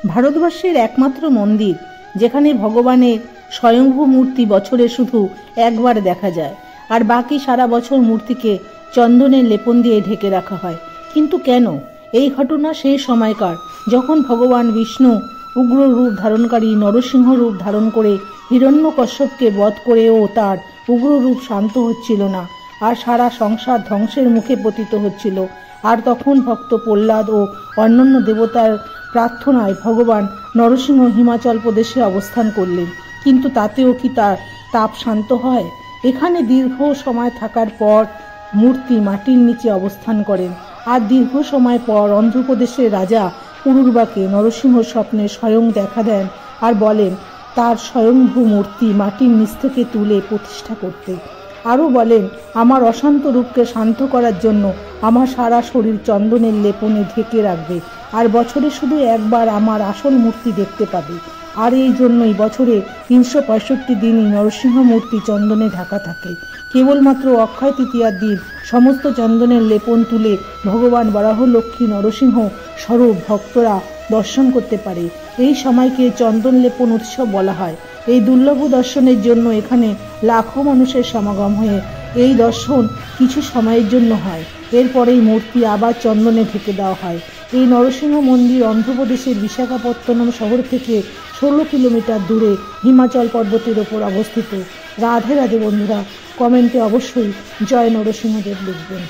ভারতবর্ষের একমাত্র মন্দির যেখানে ভগবানের স্বয়ংভূ মূর্তি বছরে শুধু একবার দেখা যায়, আর বাকি সারা বছর মূর্তিকে চন্দনের লেপন দিয়ে ঢেকে রাখা হয়। কিন্তু কেন? এই ঘটনা সেই সময়কার, যখন ভগবান বিষ্ণু উগ্র রূপ ধারণকারী নরসিংহ রূপ ধারণ করে হিরণ্যকশ্যপকে বধ করেও তার উগ্র রূপ শান্ত হচ্ছিল না, আর সারা সংসার ধ্বংসের মুখে পতিত হচ্ছিল। আর তখন ভক্ত প্রহ্লাদ ও অন্যান্য দেবতার প্রার্থনায় ভগবান নরসিংহ হিমাচল প্রদেশে অবস্থান করলেন। কিন্তু তাতেও কি তার তাপ শান্ত হয়? এখানে দীর্ঘ সময় থাকার পর মূর্তি মাটির নিচে অবস্থান করেন। আর দীর্ঘ সময় পর অন্ধ্রপ্রদেশের রাজা পুরুরবাকে নরসিংহ স্বপ্নে স্বয়ং দেখা দেন আর বলেন তার স্বয়ংভূ মূর্তি মাটির নিচ থেকে তুলে প্রতিষ্ঠা করতে। আরও বলেন, আমার অশান্ত রূপকে শান্ত করার জন্য আমার সারা শরীর চন্দনের লেপনে ঢেকে রাখবে, আর বছরে শুধু একবার আমার আসল মূর্তি দেখতে পাবে। আর এই জন্যই বছরে 365 দিনই নরসিংহ মূর্তি চন্দনে ঢাকা থাকে। কেবলমাত্র অক্ষয় তৃতীয়ার দিন সমস্ত চন্দনের লেপন তুলে ভগবান বরাহ লক্ষ্মী নরসিংহ স্বরূপ ভক্তরা দর্শন করতে পারে। এই সময়কে চন্দন লেপন উৎসব বলা হয়। এই দুর্লভ দর্শনের জন্য এখানে লাখো মানুষের সমাগম হয়ে এই দর্শন কিছু সময়ের জন্য হয়। এরপরেই মূর্তি আবার চন্দনে ঢেকে দেওয়া হয়। এই নরসিংহ মন্দির অন্ধ্রপ্রদেশের বিশাখাপত্তনম শহর থেকে 16 কিলোমিটার দূরে হিমাচল পর্বতের ওপর অবস্থিত। রাধে রাধে বন্ধুরা, কমেন্টে অবশ্যই জয় নরসিংহদেব লিখবেন।